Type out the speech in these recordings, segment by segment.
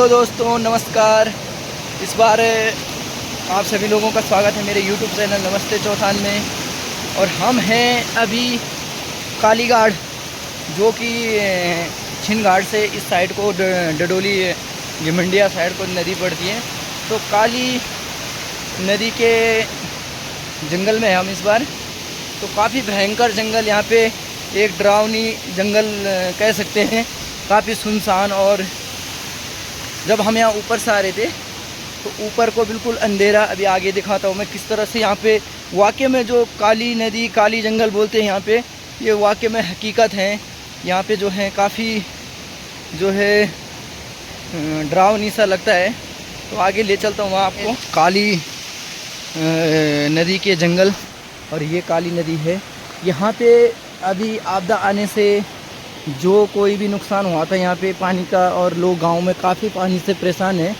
तो दोस्तों नमस्कार। इस बार आप सभी लोगों का स्वागत है मेरे यूट्यूब चैनल नमस्ते चौथान में। और हम हैं अभी कालीघाट, जो कि छिनघाट से इस साइड को डडोली घिमंडिया साइड को नदी पड़ती है। तो काली नदी के जंगल में हम इस बार। तो काफ़ी भयंकर जंगल, यहाँ पे एक डरावनी जंगल कह सकते हैं, काफ़ी सुनसान। और जब हम यहाँ ऊपर से आ रहे थे तो ऊपर को बिल्कुल अंधेरा। अभी आगे दिखाता हूँ मैं किस तरह से यहाँ पे वाकई में जो काली नदी काली जंगल बोलते हैं यहाँ पे, ये वाकई में हकीकत है। यहाँ पे जो है काफ़ी जो है डरावनी सा लगता है। तो आगे ले चलता हूँ आपको काली नदी के जंगल। और ये काली नदी है। यहाँ पे अभी आपदा आने से जो कोई भी नुकसान हुआ था यहाँ पे पानी का, और लोग गांव में काफ़ी पानी से परेशान हैं।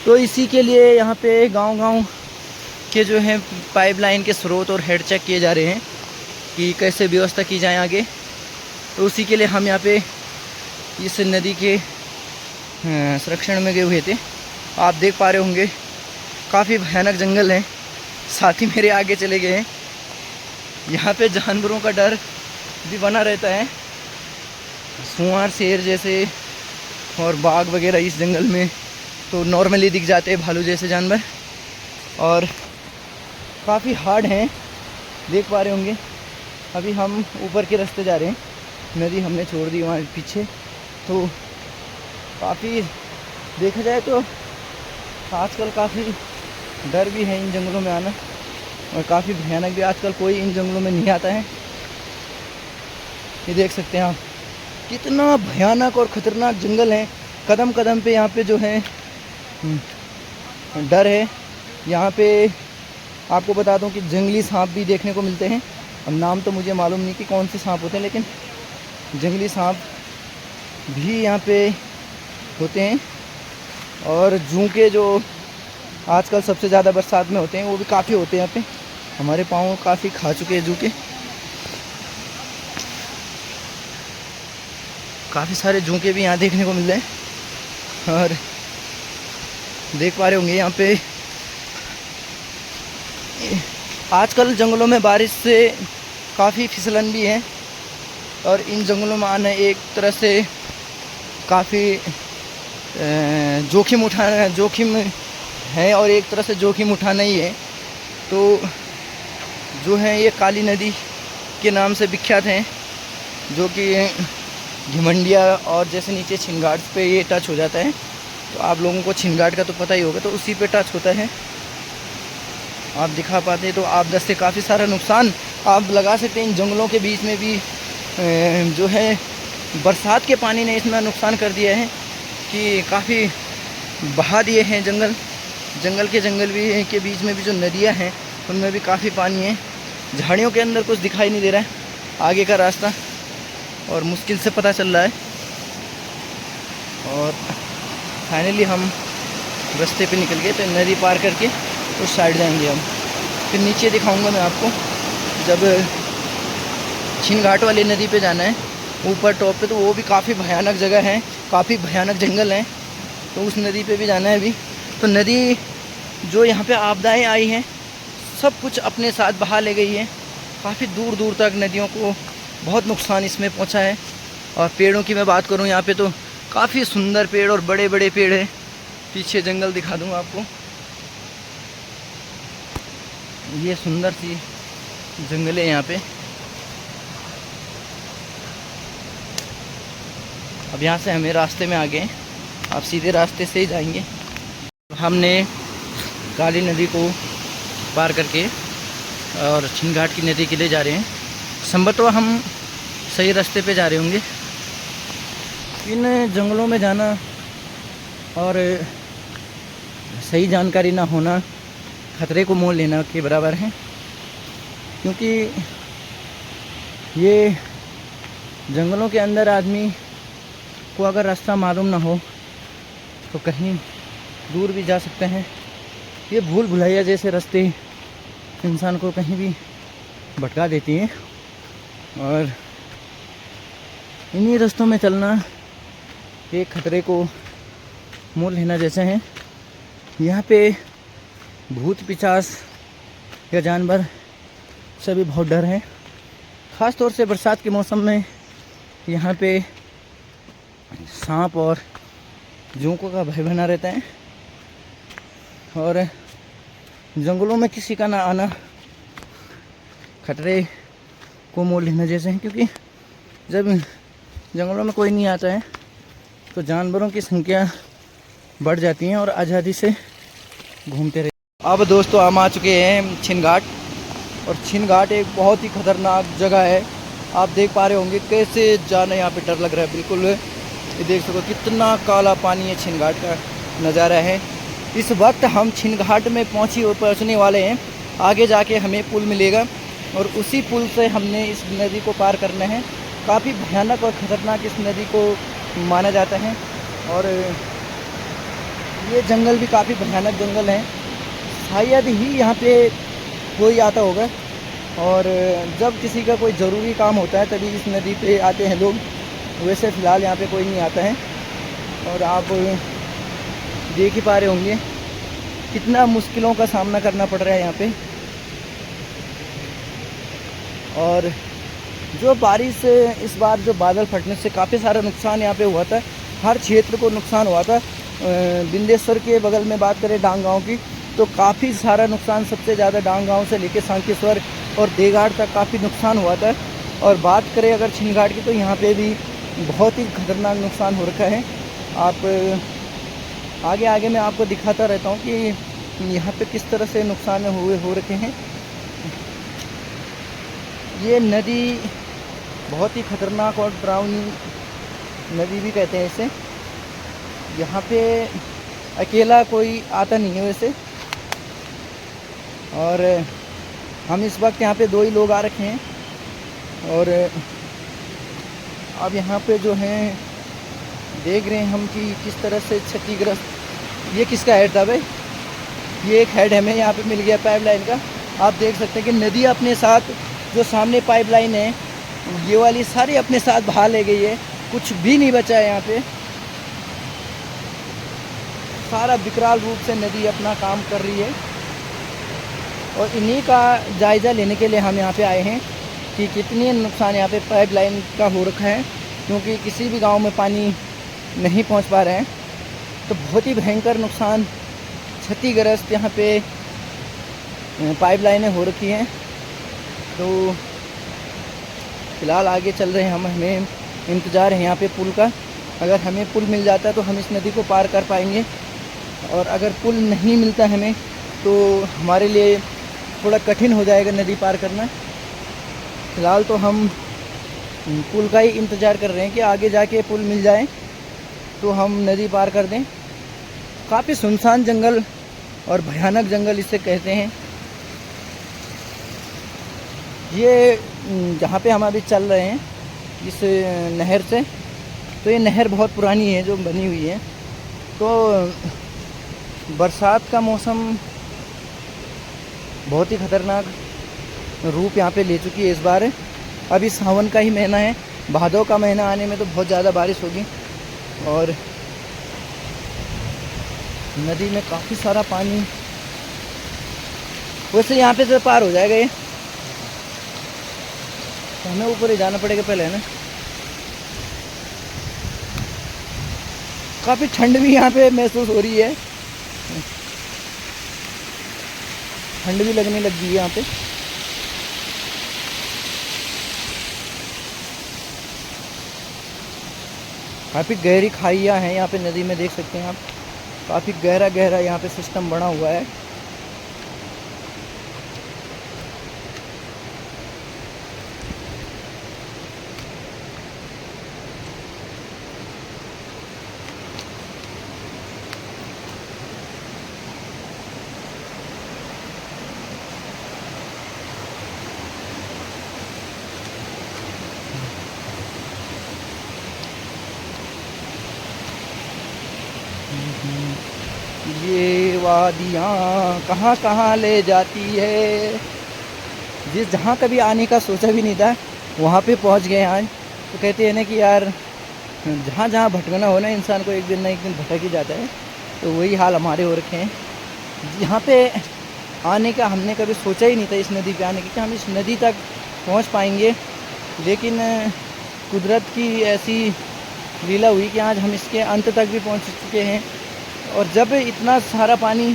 तो इसी के लिए यहाँ पे गांव-गांव के जो हैं पाइपलाइन के स्रोत और हेड चेक किए जा रहे हैं कि कैसे व्यवस्था की जाए आगे। तो उसी के लिए हम यहाँ पे इस नदी के संरक्षण में गए हुए थे। आप देख पा रहे होंगे काफ़ी भयानक जंगल है। साथी मेरे आगे चले गए हैं। यहाँ पे जानवरों का डर भी बना रहता है, सुअर शेर जैसे और बाघ वगैरह इस जंगल में तो नॉर्मली दिख जाते हैं, भालू जैसे जानवर। और काफ़ी हार्ड हैं, देख पा रहे होंगे। अभी हम ऊपर के रास्ते जा रहे हैं, नदी हमने छोड़ दी वहाँ पीछे। तो काफ़ी देखा जाए तो आजकल काफ़ी डर भी है इन जंगलों में आना, और काफ़ी भयानक भी। आजकल कोई इन जंगलों में नहीं आता है। ये देख सकते हैं आप कितना भयानक और ख़तरनाक जंगल है। कदम कदम पे यहाँ पे जो है डर है। यहाँ पे आपको बता दूं कि जंगली सांप भी देखने को मिलते हैं। अब नाम तो मुझे मालूम नहीं कि कौन से सांप होते हैं, लेकिन जंगली सांप भी यहाँ पे होते हैं। और जूके जो आजकल सबसे ज़्यादा बरसात में होते हैं, वो भी काफ़ी होते हैं यहाँ पे। हमारे पाँव काफ़ी खा चुके हैं जूके। काफ़ी सारे झोंके भी यहाँ देखने को मिल रहे हैं। और देख पा रहे होंगे यहाँ पे आजकल जंगलों में बारिश से काफ़ी फिसलन भी है। और इन जंगलों में आना एक तरह से काफ़ी जोखिम है, और एक तरह से जोखिम उठाना ही है। तो जो है ये काली नदी के नाम से विख्यात हैं, जो कि घिमंडिया और जैसे नीचे छिनघाट पे ये टच हो जाता है। तो आप लोगों को छिनघाट का तो पता ही होगा, तो उसी पे टच होता है। आप दिखा पाते हैं तो आपदा से काफ़ी सारा नुकसान आप लगा सकते हैं। इन जंगलों के बीच में भी जो है बरसात के पानी ने इतना नुकसान कर दिया है कि काफ़ी बहा दिए हैं जंगल भी के बीच में भी जो नदियाँ हैं उनमें भी काफ़ी पानी है। झाड़ियों के अंदर कुछ दिखाई नहीं दे रहा है आगे का रास्ता, और मुश्किल से पता चल रहा है। और फाइनली हम रास्ते पे निकल गए। तो नदी पार करके उस साइड जाएंगे हम। फिर नीचे दिखाऊंगा मैं आपको, जब छिनघाट वाली नदी पे जाना है ऊपर टॉप पे, तो वो भी काफ़ी भयानक जगह है, काफ़ी भयानक जंगल हैं। तो उस नदी पे भी जाना है अभी। तो नदी जो यहाँ पे आपदाएँ आई हैं सब कुछ अपने साथ बहा ले गई है। काफ़ी दूर दूर तक नदियों को बहुत नुकसान इसमें पहुंचा है। और पेड़ों की मैं बात करूं, यहाँ पे तो काफ़ी सुंदर पेड़ और बड़े बड़े पेड़ हैं। पीछे जंगल दिखा दूंगा आपको, ये सुंदर सी जंगल है यहाँ पे। अब यहाँ से हमें रास्ते में आ गए, आप सीधे रास्ते से ही जाएंगे। हमने काली नदी को पार करके और छिनघाट की नदी के लिए जा रहे हैं। संभवतः हम सही रास्ते पे जा रहे होंगे। इन जंगलों में जाना और सही जानकारी ना होना खतरे को मोल लेना के बराबर है, क्योंकि ये जंगलों के अंदर आदमी को अगर रास्ता मालूम ना हो तो कहीं दूर भी जा सकते हैं। ये भूल भुलैया जैसे रास्ते इंसान को कहीं भी भटका देती हैं, और इन्हीं रास्तों में चलना एक खतरे को मोल लेना जैसे हैं। यहाँ पे भूत पिशाच या जानवर सभी बहुत डर हैं। ख़ास तौर से बरसात के मौसम में यहाँ पे सांप और जोंकों का भय बना रहता है और जंगलों में किसी का ना आना खतरे को मोल लेना जैसे हैं, क्योंकि जब जंगलों में कोई नहीं आता है तो जानवरों की संख्या बढ़ जाती है और आज़ादी से घूमते रहते। अब दोस्तों हम आ चुके हैं छिन घाट, और छिन घाट एक बहुत ही खतरनाक जगह है। आप देख पा रहे होंगे कैसे जाना यहाँ पे डर लग रहा है बिल्कुल। ये देख सको कितना काला पानी है, छिन घाट का नज़ारा है। इस वक्त हम छिन घाट में पहुँचने वाले हैं। आगे जाके हमें पुल मिलेगा और उसी पुल से हमने इस नदी को पार करना है। काफ़ी भयानक और ख़तरनाक इस नदी को माना जाता है और ये जंगल भी काफ़ी भयानक जंगल है। शायद ही यहाँ पे कोई आता होगा और जब किसी का कोई ज़रूरी काम होता है तभी इस नदी पे आते हैं लोग। वैसे फ़िलहाल यहाँ पे कोई नहीं आता है और आप देख ही पा रहे होंगे कितना मुश्किलों का सामना करना पड़ रहा है यहाँ पे। और जो बारिश इस बार जो बादल फटने से काफ़ी सारा नुकसान यहाँ पे हुआ था, हर क्षेत्र को नुकसान हुआ था। बिंदेश्वर के बगल में बात करें डांग गाँव की तो काफ़ी सारा नुकसान, सबसे ज़्यादा डांग गाँव से लेकर सांकेश्वर और देघाट तक काफ़ी नुकसान हुआ था। और बात करें अगर छिन घाट की तो यहाँ पे भी बहुत ही खतरनाक नुकसान हो रखा है। आप आगे आगे मैं आपको दिखाता रहता हूँ कि यहाँ पे किस तरह से नुकसान हो रखे हैं। ये नदी बहुत ही खतरनाक और डरावनी नदी भी कहते हैं इसे। यहाँ पे अकेला कोई आता नहीं है वैसे, और हम इस वक्त यहाँ पे 2 ही लोग आ रखे हैं। और अब यहाँ पे जो हैं देख रहे हैं हम कि किस तरह से क्षतिग्रस्त। ये किसका हेड था भाई? ये एक हेड हमें यहाँ पे मिल गया पाइपलाइन का। आप देख सकते हैं कि नदी अपने साथ जो सामने पाइपलाइन है ये वाली सारी अपने साथ बहा ले गई है, कुछ भी नहीं बचा है यहाँ पे। सारा विकराल रूप से नदी अपना काम कर रही है और इन्हीं का जायज़ा लेने के लिए हम यहाँ पे आए हैं कि कितनी नुकसान यहाँ पे पाइपलाइन का हो रखा है, क्योंकि किसी भी गांव में पानी नहीं पहुँच पा रहे हैं। तो बहुत ही भयंकर नुकसान, क्षतिग्रस्त यहाँ पे पाइपलाइनें हो रखी हैं। तो फ़िलहाल आगे चल रहे हैं हम, हमें इंतज़ार है यहाँ पे पुल का। अगर हमें पुल मिल जाता है तो हम इस नदी को पार कर पाएंगे, और अगर पुल नहीं मिलता हमें तो हमारे लिए थोड़ा कठिन हो जाएगा नदी पार करना। फ़िलहाल तो हम पुल का ही इंतज़ार कर रहे हैं कि आगे जाके पुल मिल जाए तो हम नदी पार कर दें। काफ़ी सुनसान जंगल और भयानक जंगल इसे कहते हैं। ये जहाँ पे हम अभी चल रहे हैं इस नहर से, तो ये नहर बहुत पुरानी है जो बनी हुई है। तो बरसात का मौसम बहुत ही ख़तरनाक रूप यहाँ पे ले चुकी है इस बार। अभी सावन का ही महीना है, भादों का महीना आने में तो बहुत ज़्यादा बारिश होगी और नदी में काफ़ी सारा पानी। वैसे यहाँ पे से पार हो जाएगा ये, तो हमें ऊपर ही जाना पड़ेगा पहले, है ना। काफ़ी ठंड भी यहाँ पे महसूस हो रही है, ठंड भी लगने लग गई है यहाँ पे। काफ़ी गहरी खाइयाँ हैं यहाँ पे नदी में, देख सकते हैं आप। काफ़ी गहरा गहरा यहाँ पे सिस्टम बना हुआ है। ये वादियाँ कहाँ कहाँ ले जाती है। जिस जहाँ कभी आने का सोचा भी नहीं था वहाँ पे पहुँच गए आज। तो कहते हैं ना कि यार जहाँ जहाँ भटकना हो ना इंसान को, एक दिन ना एक दिन भटक ही जाता है। तो वही हाल हमारे हो रखे हैं। यहाँ पे आने का हमने कभी सोचा ही नहीं था, इस नदी पे आने की, कि हम इस नदी तक पहुँच पाएंगे। लेकिन कुदरत की ऐसी लीला हुई कि आज हम इसके अंत तक भी पहुँच चुके हैं। और जब इतना सारा पानी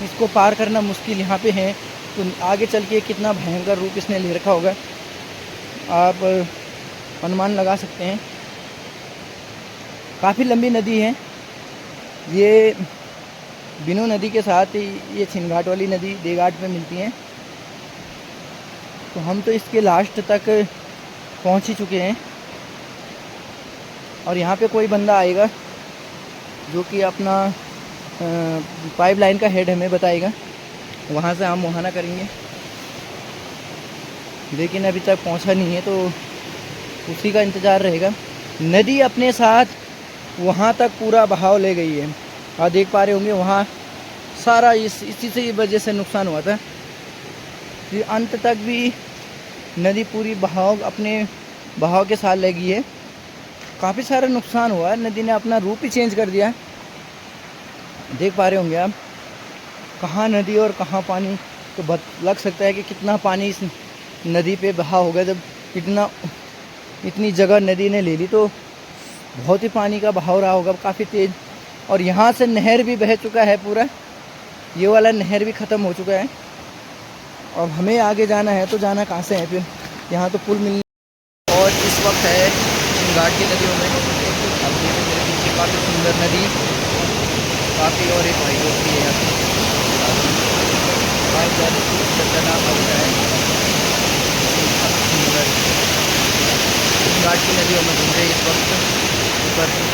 इसको पार करना मुश्किल यहाँ पे है, तो आगे चल के कितना भयंकर रूप इसने ले रखा होगा, आप अनुमान लगा सकते हैं। काफ़ी लंबी नदी है ये। बिनू नदी के साथ ये छिनघाट वाली नदी देघाट में मिलती हैं। तो हम तो इसके लास्ट तक पहुंच ही चुके हैं। और यहाँ पे कोई बंदा आएगा जो कि अपना पाइपलाइन का हेड हमें बताएगा, वहाँ से हम मुहाना करेंगे। लेकिन अभी तक पहुँचा नहीं है, तो उसी का इंतज़ार रहेगा। नदी अपने साथ वहाँ तक पूरा बहाव ले गई है। आप देख पा रहे होंगे वहाँ सारा इसी से वजह से नुकसान हुआ था कि अंत तक भी नदी पूरी अपने बहाव के साथ ले गई है। काफ़ी सारा नुकसान हुआ है, नदी ने अपना रूप ही चेंज कर दिया। देख पा रहे होंगे आप कहाँ नदी और कहाँ पानी। तो लग सकता है कि कितना पानी इस नदी पे बहा होगा। जब इतनी जगह नदी ने ले ली, तो बहुत ही पानी का बहाव रहा होगा, काफ़ी तेज़। और यहाँ से नहर भी बह चुका है पूरा, ये वाला नहर भी ख़त्म हो चुका है। और हमें आगे जाना है, तो जाना कहाँ से है फिर? यहाँ तो पुल मिल। और इस वक्त है घाट की नदियों में, अब देखिए मेरे पीछे काफ़ी सुंदर नदी, काफ़ी, और एक भाई दोस्त भी है यहाँ पे। घाट की नदियों में घूम रहे इस वक्त ऊपर।